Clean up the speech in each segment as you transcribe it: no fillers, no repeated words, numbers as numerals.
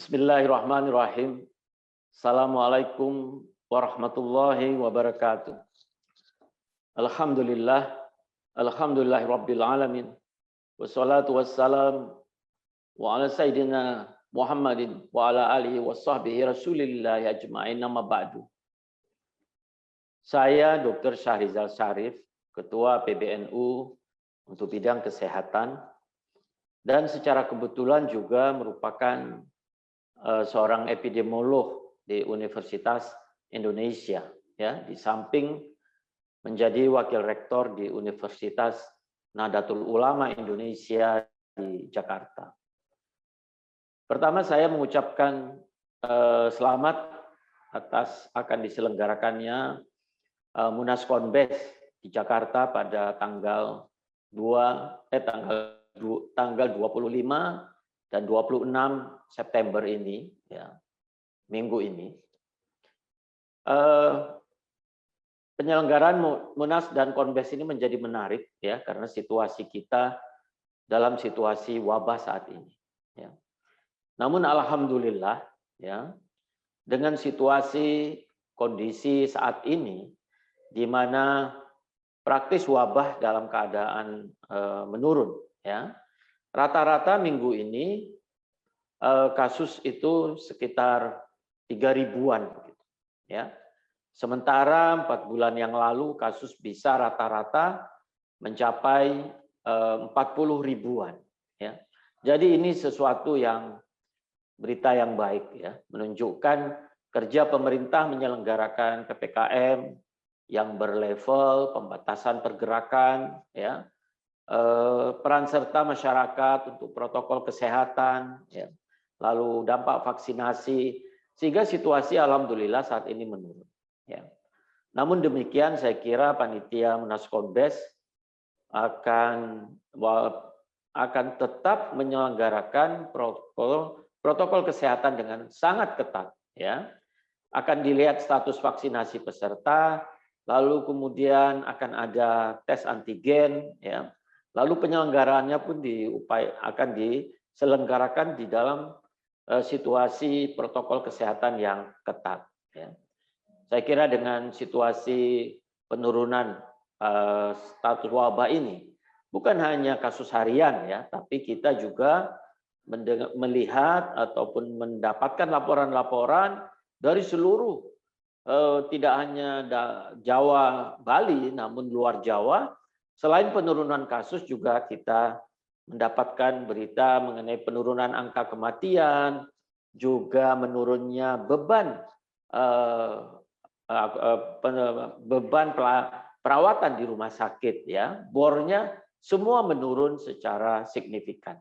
Bismillahirrahmanirrahim. Assalamualaikum warahmatullahi wabarakatuh. Alhamdulillah, alhamdulillahirabbil alamin. Wassalatu wassalam wa ala sayyidina Muhammadin wa ala alihi washabbihi Rasulillah ajma'in, amma ba'du. Saya Dr. Syahrizal Syarif, Ketua PBNU untuk bidang kesehatan, dan secara kebetulan juga merupakan seorang epidemiolog di Universitas Indonesia, ya, di samping menjadi wakil rektor di Universitas Nahdlatul Ulama Indonesia di Jakarta. Pertama, saya mengucapkan selamat atas akan diselenggarakannya Munas Konbes di Jakarta pada tanggal 25 dan 26 September ini, ya, minggu ini. Penyelenggaraan Munas dan Konbes ini menjadi menarik, ya, karena situasi kita dalam situasi wabah saat ini, ya. Namun alhamdulillah, ya, dengan situasi kondisi saat ini di mana praktis wabah dalam keadaan menurun, ya. Rata-rata minggu ini kasus itu sekitar 3.000-an, ya. Sementara 4 bulan yang lalu kasus bisa rata-rata mencapai 40.000-an, ya. Jadi ini sesuatu yang berita yang baik, ya, menunjukkan kerja pemerintah menyelenggarakan PPKM yang berlevel, pembatasan pergerakan, ya. Peran serta masyarakat untuk protokol kesehatan, ya, lalu dampak vaksinasi, sehingga situasi alhamdulillah saat ini menurun, ya. Namun demikian saya kira panitia Munas Konbes akan tetap menyelenggarakan protokol kesehatan dengan sangat ketat, ya. Akan dilihat status vaksinasi peserta, lalu kemudian akan ada tes antigen, ya. Lalu penyelenggaraannya pun akan diselenggarakan di dalam situasi protokol kesehatan yang ketat, ya. Saya kira dengan situasi penurunan status wabah ini, bukan hanya kasus harian, ya, tapi kita juga melihat ataupun mendapatkan laporan-laporan dari seluruh, tidak hanya Jawa, Bali, namun luar Jawa. Selain penurunan kasus juga kita mendapatkan berita mengenai penurunan angka kematian, juga menurunnya beban perawatan di rumah sakit, ya. Bornya semua menurun secara signifikan.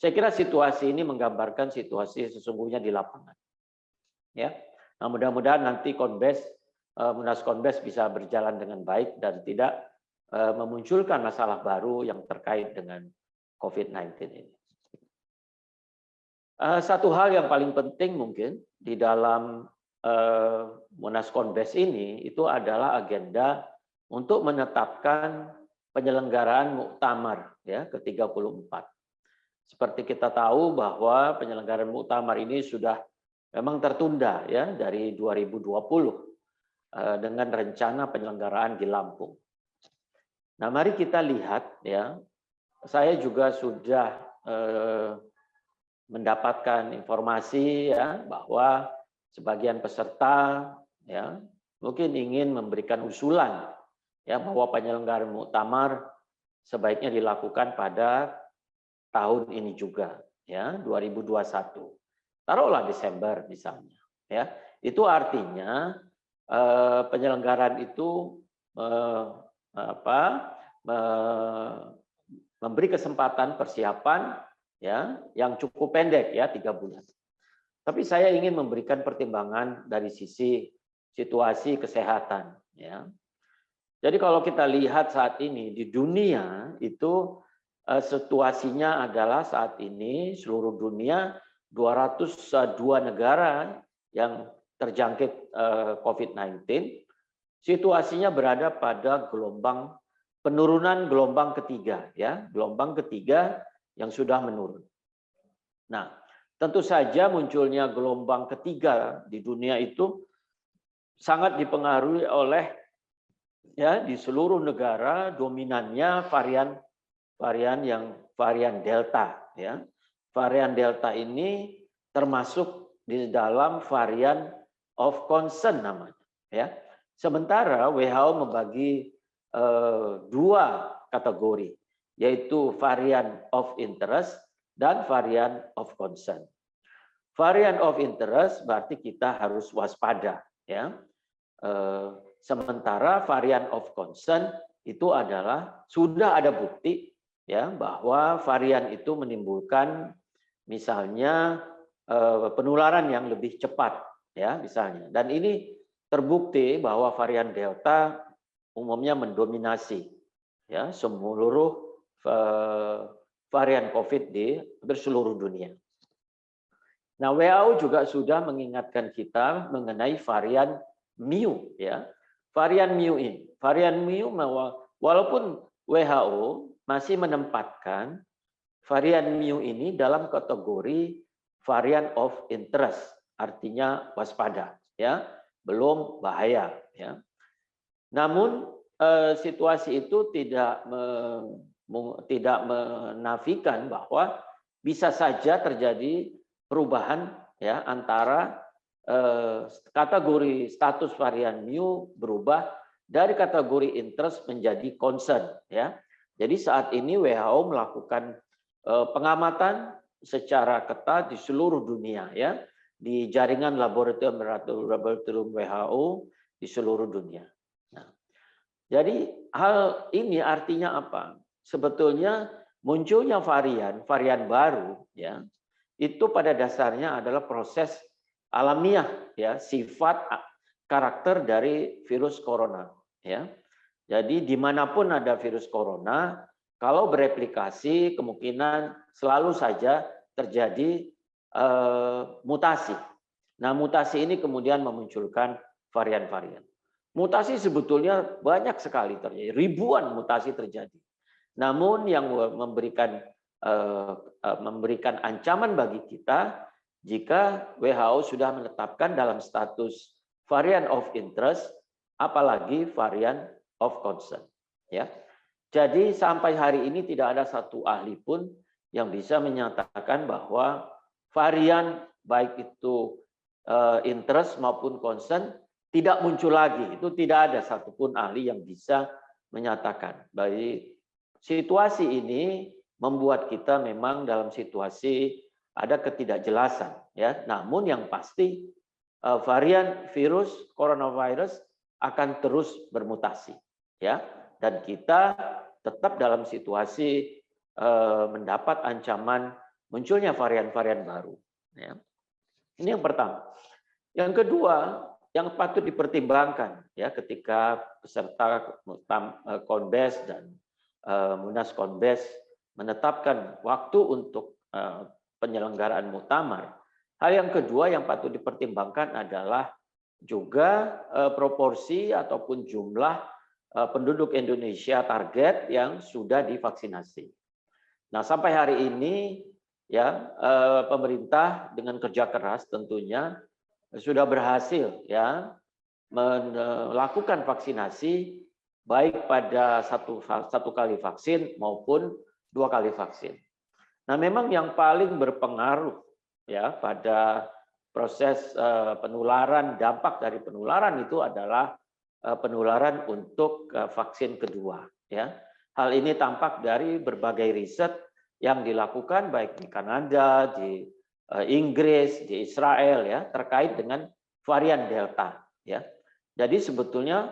Saya kira situasi ini menggambarkan situasi sesungguhnya di lapangan, ya. Nah, mudah-mudahan nanti Munas Konbes bisa berjalan dengan baik dan tidak memunculkan masalah baru yang terkait dengan COVID-19 ini. Satu hal yang paling penting mungkin di dalam Munas Konbes ini itu adalah agenda untuk menetapkan penyelenggaraan muktamar, ya, ke-34. Seperti kita tahu bahwa penyelenggaraan muktamar ini sudah memang tertunda, ya, dari 2020 dengan rencana penyelenggaraan di Lampung. Nah, mari kita lihat, ya. Saya juga sudah mendapatkan informasi, ya, bahwa sebagian peserta, ya, mungkin ingin memberikan usulan, ya, bahwa penyelenggaraan muktamar sebaiknya dilakukan pada tahun ini juga, ya, 2021. Taruhlah Desember misalnya, ya. Itu artinya penyelenggaraan itu memberi kesempatan persiapan, ya, yang cukup pendek, ya, 3 bulan. Tapi saya ingin memberikan pertimbangan dari sisi situasi kesehatan, ya. Jadi kalau kita lihat saat ini di dunia itu situasinya adalah saat ini seluruh dunia 202 negara yang terjangkit COVID-19. Situasinya berada pada penurunan gelombang ketiga, ya, gelombang ketiga yang sudah menurun. Nah, Tentu saja munculnya gelombang ketiga di dunia itu sangat dipengaruhi oleh ya di seluruh negara dominannya varian Delta ya. Varian Delta ini termasuk di dalam varian of concern namanya ya. Sementara WHO membagi dua kategori, yaitu varian of interest dan varian of concern. Varian of interest berarti kita harus waspada ya. Sementara varian of concern itu adalah sudah ada bukti ya bahwa varian itu menimbulkan misalnya penularan yang lebih cepat ya misalnya. Dan ini terbukti bahwa varian Delta umumnya mendominasi ya seluruh varian COVID di seluruh dunia. Nah, WHO juga sudah mengingatkan kita mengenai varian Mu ya. Varian Mu ini, varian Mu walaupun WHO masih menempatkan varian Mu ini dalam kategori varian of interest, artinya waspada ya, belum bahaya ya. Namun situasi itu tidak menafikan bahwa bisa saja terjadi perubahan ya antara kategori status varian Mu berubah dari kategori interest menjadi concern ya. Jadi saat ini WHO melakukan pengamatan secara ketat di seluruh dunia ya, di jaringan laboratorium WHO di seluruh dunia. Nah, jadi hal ini artinya apa? Sebetulnya munculnya varian baru ya, itu pada dasarnya adalah proses alamiah ya, sifat karakter dari virus corona ya. Jadi dimanapun ada virus corona, kalau bereplikasi kemungkinan selalu saja terjadi mutasi. Nah, mutasi ini kemudian memunculkan varian-varian. Mutasi sebetulnya banyak sekali terjadi, ribuan mutasi terjadi. Namun yang memberikan ancaman bagi kita jika WHO sudah menetapkan dalam status varian of interest, apalagi varian of concern. Ya, jadi sampai hari ini tidak ada satu ahli pun yang bisa menyatakan bahwa varian baik itu interest maupun concern tidak muncul lagi. Itu tidak ada satupun ahli yang bisa menyatakan. Baik, situasi ini membuat kita memang dalam situasi ada ketidakjelasan ya. Namun yang pasti varian virus coronavirus akan terus bermutasi ya, dan kita tetap dalam situasi mendapat ancaman munculnya varian-varian baru ya. Ini yang pertama. Yang kedua yang patut dipertimbangkan ya ketika peserta Konbes dan Munas Konbes menetapkan waktu untuk penyelenggaraan muktamar. Hal yang kedua yang patut dipertimbangkan adalah juga proporsi ataupun jumlah penduduk Indonesia target yang sudah divaksinasi. Nah, sampai hari ini ya pemerintah dengan kerja keras tentunya sudah berhasil ya melakukan vaksinasi baik pada satu kali vaksin maupun 2 kali vaksin. Nah, memang yang paling berpengaruh ya pada proses penularan, dampak dari penularan itu adalah penularan untuk vaksin kedua ya. Hal ini tampak dari berbagai riset yang dilakukan baik di Kanada, di Inggris, di Israel ya, terkait dengan varian Delta ya. Jadi sebetulnya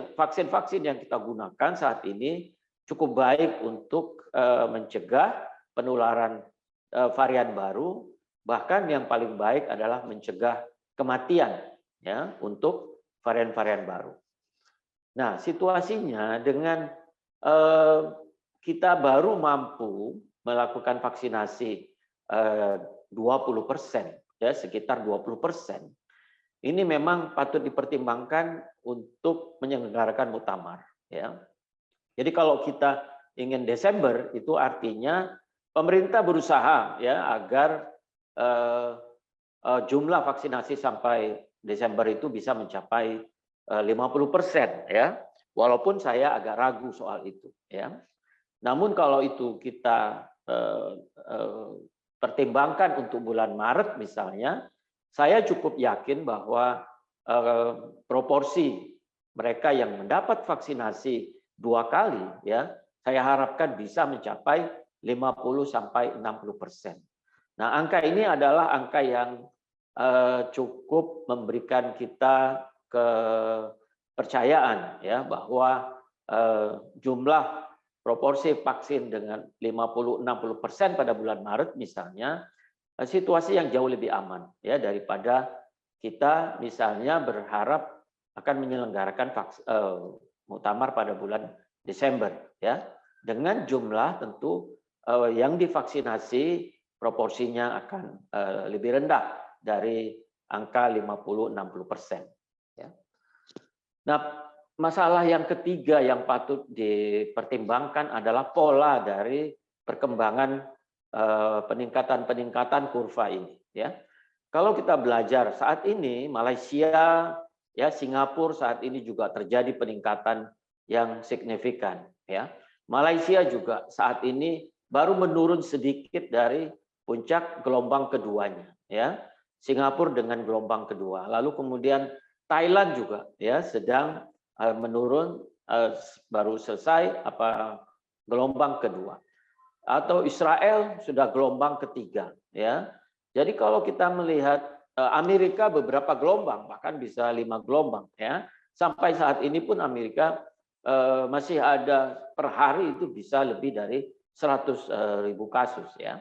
vaksin-vaksin yang kita gunakan saat ini cukup baik untuk mencegah penularan varian baru, bahkan yang paling baik adalah mencegah kematian ya untuk varian-varian baru. Nah, situasinya dengan kita baru mampu melakukan vaksinasi 20% ya, sekitar 20%. Ini memang patut dipertimbangkan untuk menyelenggarakan muktamar ya. Jadi kalau kita ingin Desember itu artinya pemerintah berusaha ya agar jumlah vaksinasi sampai Desember itu bisa mencapai 50% ya. Walaupun saya agak ragu soal itu ya. Namun kalau itu kita pertimbangkan untuk bulan Maret misalnya, saya cukup yakin bahwa proporsi mereka yang mendapat vaksinasi 2 kali ya, saya harapkan bisa mencapai 50-60%. Nah, angka ini adalah angka yang cukup memberikan kita kepercayaan ya bahwa jumlah proporsi vaksin dengan 50-60% pada bulan Maret misalnya, situasi yang jauh lebih aman ya daripada kita misalnya berharap akan menyelenggarakan muktamar pada bulan Desember ya, dengan jumlah tentu yang divaksinasi proporsinya akan lebih rendah dari angka 50-60%. Ya. Nah, masalah yang ketiga yang patut dipertimbangkan adalah pola dari perkembangan peningkatan kurva ini. Ya, kalau kita belajar saat ini Malaysia, ya Singapura saat ini juga terjadi peningkatan yang signifikan. Ya, Malaysia juga saat ini baru menurun sedikit dari puncak gelombang keduanya. Ya, Singapura dengan gelombang kedua, lalu kemudian Thailand juga ya sedang menurun, baru selesai gelombang kedua, atau Israel sudah gelombang ketiga ya. Jadi kalau kita melihat Amerika beberapa gelombang, bahkan bisa 5 gelombang ya, sampai saat ini pun Amerika masih ada per hari itu bisa lebih dari 100.000 kasus ya.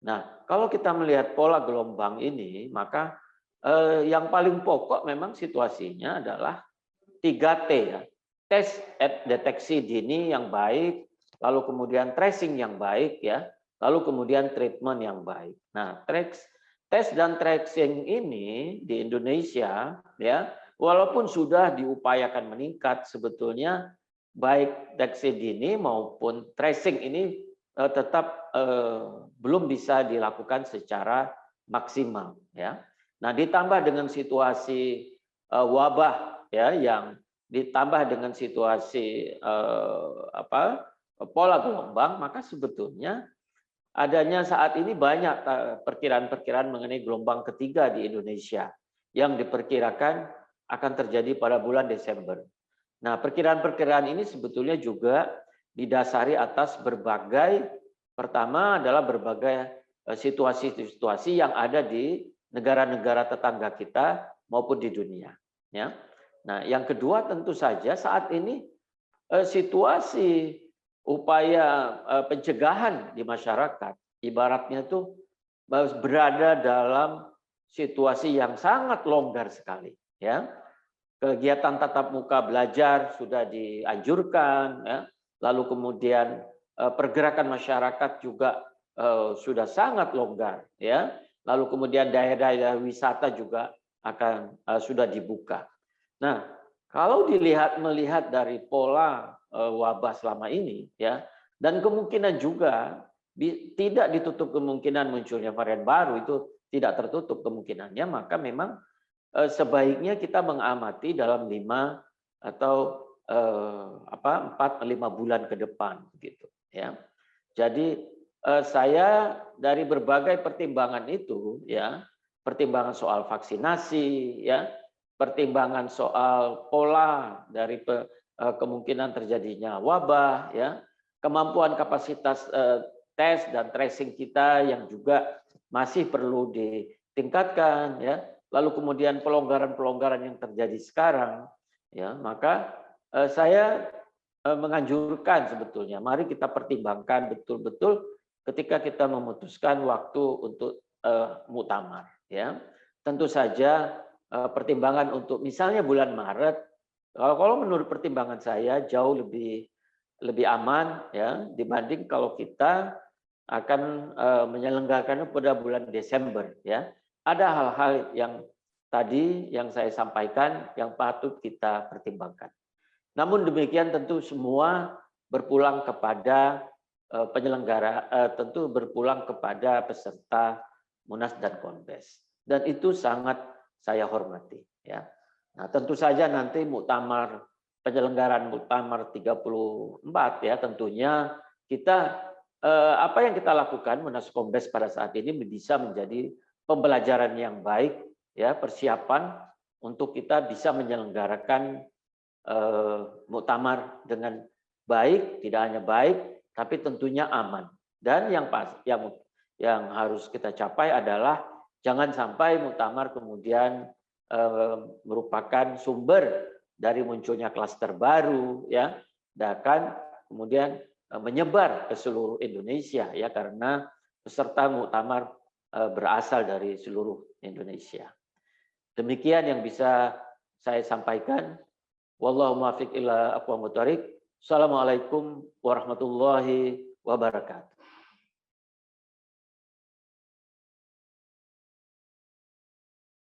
Nah, kalau kita melihat pola gelombang ini, maka yang paling pokok memang situasinya adalah 3T ya. Tes deteksi dini yang baik, lalu kemudian tracing yang baik ya, lalu kemudian treatment yang baik. Nah, tes dan tracing ini di Indonesia ya, walaupun sudah diupayakan meningkat, sebetulnya baik deteksi dini maupun tracing ini tetap belum bisa dilakukan secara maksimal ya. Nah, ditambah dengan situasi wabah ya, yang ditambah dengan situasi pola gelombang, maka sebetulnya adanya saat ini banyak perkiraan-perkiraan mengenai gelombang ketiga di Indonesia yang diperkirakan akan terjadi pada bulan Desember. Nah, perkiraan-perkiraan ini sebetulnya juga didasari atas pertama adalah berbagai situasi-situasi yang ada di negara-negara tetangga kita maupun di dunia. Ya. Nah, yang kedua tentu saja saat ini situasi upaya pencegahan di masyarakat ibaratnya itu berada dalam situasi yang sangat longgar sekali. Ya. Kegiatan tatap muka belajar sudah dianjurkan, ya. Lalu kemudian pergerakan masyarakat juga sudah sangat longgar, ya. Lalu kemudian daerah-daerah wisata juga akan sudah dibuka. Nah, kalau melihat dari pola wabah selama ini, ya, dan kemungkinan juga tidak ditutup kemungkinan munculnya varian baru, itu tidak tertutup kemungkinannya, maka memang sebaiknya kita mengamati dalam 5 atau 4-5 bulan ke depan gitu ya. Jadi saya dari berbagai pertimbangan itu ya, pertimbangan soal vaksinasi ya, pertimbangan soal pola dari kemungkinan terjadinya wabah ya, kemampuan kapasitas tes dan tracing kita yang juga masih perlu ditingkatkan ya. Lalu kemudian pelonggaran-pelonggaran yang terjadi sekarang, ya maka saya menganjurkan sebetulnya, mari kita pertimbangkan betul-betul ketika kita memutuskan waktu untuk muktamar. Ya, tentu saja pertimbangan untuk misalnya bulan Maret, kalau menurut pertimbangan saya jauh lebih aman ya dibanding kalau kita akan menyelenggarakannya pada bulan Desember ya. Ada hal-hal yang tadi yang saya sampaikan yang patut kita pertimbangkan. Namun demikian tentu semua berpulang kepada penyelenggara tentu berpulang kepada peserta Munas dan Konbes. Dan itu sangat saya hormati, ya. Nah, tentu saja nanti penyelenggaraan muktamar 34 ya, tentunya kita apa yang kita lakukan Munas Konbes pada saat ini bisa menjadi pembelajaran yang baik, ya, persiapan untuk kita bisa menyelenggarakan muktamar dengan baik, tidak hanya baik tapi tentunya aman. Dan yang harus kita capai adalah jangan sampai muktamar kemudian merupakan sumber dari munculnya klaster baru, ya, dan kemudian menyebar ke seluruh Indonesia, ya, karena peserta muktamar berasal dari seluruh Indonesia. Demikian yang bisa saya sampaikan. Wallahu muwaffiq ila aqwamit thoriq. Assalamualaikum warahmatullahi wabarakatuh.